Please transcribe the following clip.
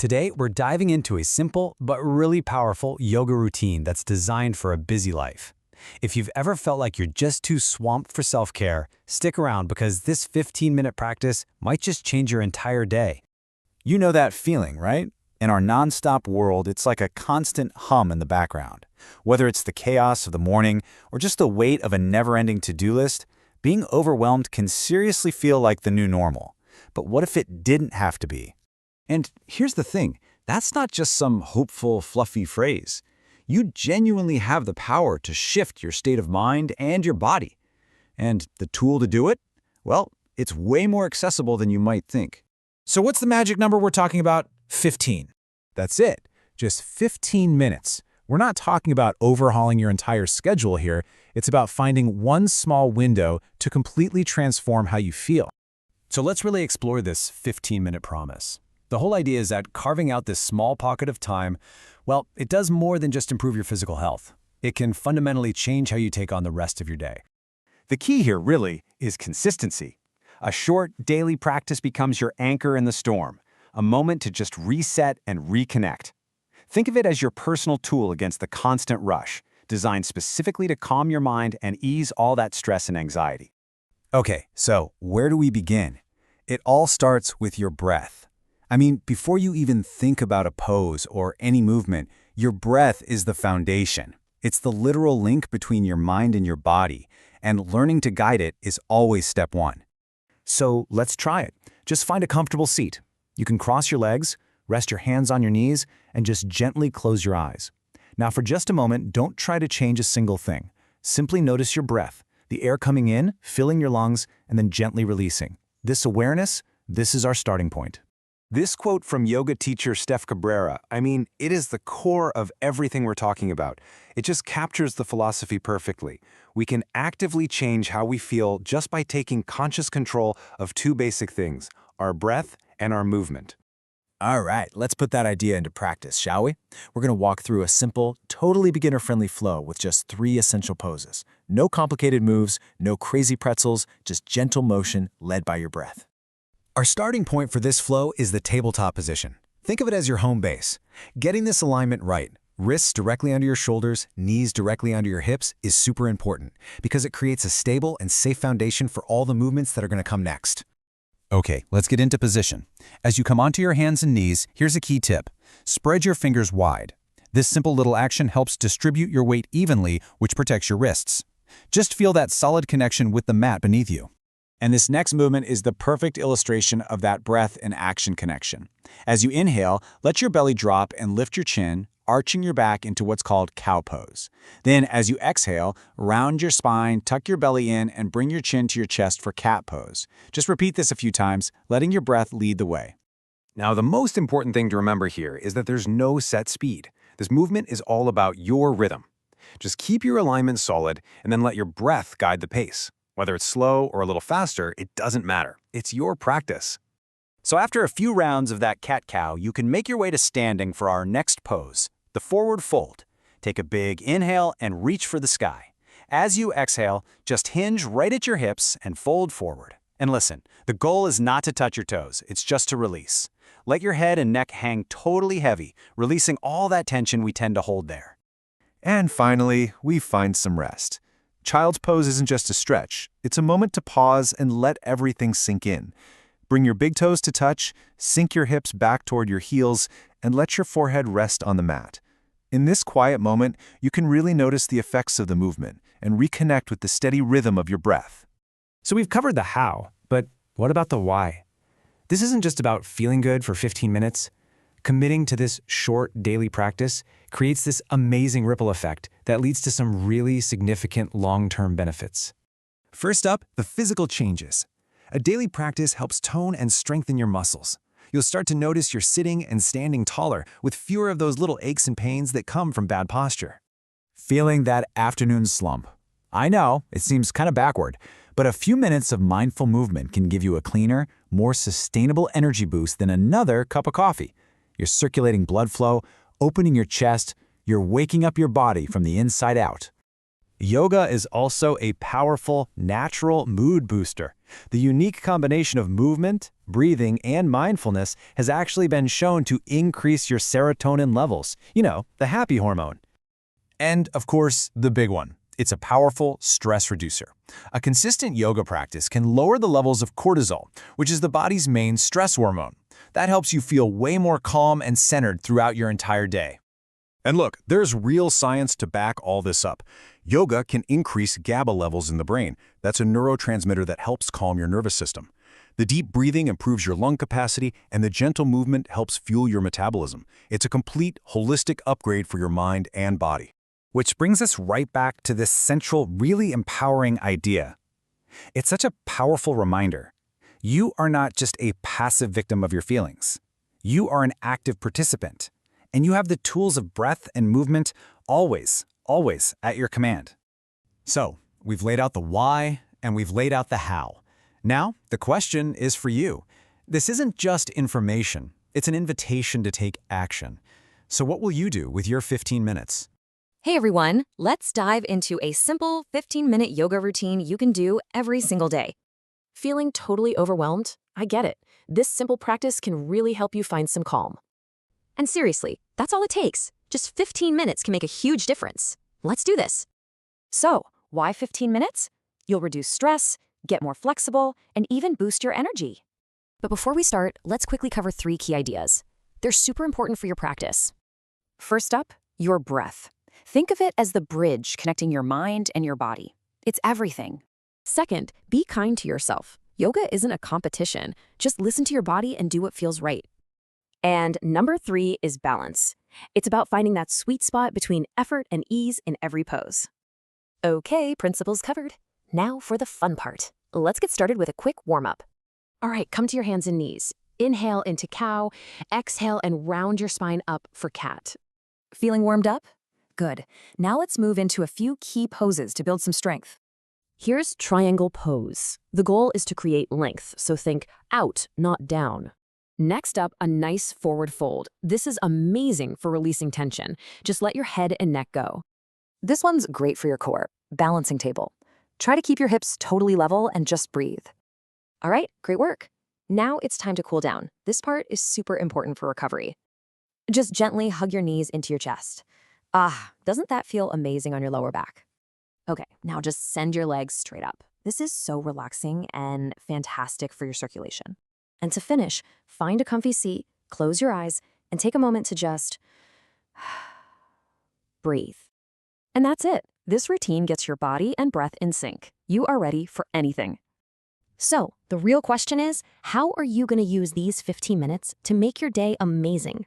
Today, we're diving into a simple but really powerful yoga routine that's designed for a busy life. If you've ever felt like you're just too swamped for self-care, stick around because this 15-minute practice might just change your entire day. You know that feeling, right? In our nonstop world, it's like a constant hum in the background. Whether it's the chaos of the morning or just the weight of a never-ending to-do list, being overwhelmed can seriously feel like the new normal. But what if it didn't have to be? And here's the thing, that's not just some hopeful, fluffy phrase. You genuinely have the power to shift your state of mind and your body. And the tool to do it? Well, it's way more accessible than you might think. So what's the magic number we're talking about? 15. That's it. Just 15 minutes. We're not talking about overhauling your entire schedule here. It's about finding one small window to completely transform how you feel. So let's really explore this 15-minute promise. The whole idea is that carving out this small pocket of time, well, it does more than just improve your physical health. It can fundamentally change how you take on the rest of your day. The key here really is consistency. A short daily practice becomes your anchor in the storm, a moment to just reset and reconnect. Think of it as your personal tool against the constant rush, designed specifically to calm your mind and ease all that stress and anxiety. Okay, so where do we begin? It all starts with your breath. I mean, before you even think about a pose or any movement, your breath is the foundation. It's the literal link between your mind and your body, and learning to guide it is always step one. So let's try it. Just find a comfortable seat. You can cross your legs, rest your hands on your knees, and just gently close your eyes. Now for just a moment, don't try to change a single thing. Simply notice your breath, the air coming in, filling your lungs, and then gently releasing. This awareness, this is our starting point. This quote from yoga teacher Steph Cabrera, it is the core of everything we're talking about. It just captures the philosophy perfectly. We can actively change how we feel just by taking conscious control of two basic things, our breath and our movement. All right, let's put that idea into practice, shall we? We're going to walk through a simple, totally beginner-friendly flow with just 3 essential poses. No complicated moves, no crazy pretzels, just gentle motion led by your breath. Our starting point for this flow is the tabletop position. Think of it as your home base. Getting this alignment right, wrists directly under your shoulders, knees directly under your hips, is super important because it creates a stable and safe foundation for all the movements that are going to come next. Okay, let's get into position. As you come onto your hands and knees, here's a key tip. Spread your fingers wide. This simple little action helps distribute your weight evenly, which protects your wrists. Just feel that solid connection with the mat beneath you. And this next movement is the perfect illustration of that breath and action connection. As you inhale, let your belly drop and lift your chin, arching your back into what's called cow pose. Then, as you exhale, round your spine, tuck your belly in, and bring your chin to your chest for cat pose. Just repeat this a few times, letting your breath lead the way. Now, the most important thing to remember here is that there's no set speed. This movement is all about your rhythm. Just keep your alignment solid and then let your breath guide the pace. Whether it's slow or a little faster, it doesn't matter. It's your practice. So after a few rounds of that cat-cow, you can make your way to standing for our next pose, the forward fold. Take a big inhale and reach for the sky. As you exhale, just hinge right at your hips and fold forward. And listen, the goal is not to touch your toes, it's just to release. Let your head and neck hang totally heavy, releasing all that tension we tend to hold there. And finally, we find some rest. Child's pose isn't just a stretch. It's a moment to pause and let everything sink in. Bring your big toes to touch, sink your hips back toward your heels, and let your forehead rest on the mat. In this quiet moment, you can really notice the effects of the movement and reconnect with the steady rhythm of your breath. So we've covered the how, but what about the why? This isn't just about feeling good for 15 minutes. Committing to this short daily practice creates this amazing ripple effect that leads to some really significant long-term benefits. First up, the physical changes. A daily practice helps tone and strengthen your muscles. You'll start to notice you're sitting and standing taller with fewer of those little aches and pains that come from bad posture. Feeling that afternoon slump. I know, it seems kind of backward, but a few minutes of mindful movement can give you a cleaner, more sustainable energy boost than another cup of coffee. You're circulating blood flow, opening your chest, you're waking up your body from the inside out. Yoga is also a powerful, natural mood booster. The unique combination of movement, breathing, and mindfulness has actually been shown to increase your serotonin levels, the happy hormone. And, of course, the big one. It's a powerful stress reducer. A consistent yoga practice can lower the levels of cortisol, which is the body's main stress hormone. That helps you feel way more calm and centered throughout your entire day. And look, there's real science to back all this up. Yoga can increase GABA levels in the brain. That's a neurotransmitter that helps calm your nervous system. The deep breathing improves your lung capacity, and the gentle movement helps fuel your metabolism. It's a complete, holistic upgrade for your mind and body. Which brings us right back to this central, really empowering idea. It's such a powerful reminder. You are not just a passive victim of your feelings. You are an active participant. And you have the tools of breath and movement always at your command. So, we've laid out the why and we've laid out the how. Now, the question is for you. This isn't just information. It's an invitation to take action. So what will you do with your 15 minutes? Hey everyone, let's dive into a simple 15-minute yoga routine you can do every single day. Feeling totally overwhelmed? I get it. This simple practice can really help you find some calm. And seriously, that's all it takes. Just 15 minutes can make a huge difference. Let's do this. So, why 15 minutes? You'll reduce stress, get more flexible, and even boost your energy. But before we start, let's quickly cover 3 key ideas. They're super important for your practice. First up, your breath. Think of it as the bridge connecting your mind and your body. It's everything. Second, be kind to yourself. Yoga isn't a competition. Just listen to your body and do what feels right. And number 3 is balance. It's about finding that sweet spot between effort and ease in every pose. Okay, principles covered. Now for the fun part. Let's get started with a quick warm-up. All right, come to your hands and knees. Inhale into cow, exhale and round your spine up for cat. Feeling warmed up? Good. Now let's move into a few key poses to build some strength. Here's triangle pose. The goal is to create length, so think out, not down. Next up, a nice forward fold. This is amazing for releasing tension. Just let your head and neck go. This one's great for your core. Balancing table. Try to keep your hips totally level and just breathe. All right, great work. Now it's time to cool down. This part is super important for recovery. Just gently hug your knees into your chest. Doesn't that feel amazing on your lower back? Okay, now just send your legs straight up. This is so relaxing and fantastic for your circulation. And to finish, find a comfy seat, close your eyes, and take a moment to just breathe. And that's it. This routine gets your body and breath in sync. You are ready for anything. So, the real question is, how are you going to use these 15 minutes to make your day amazing?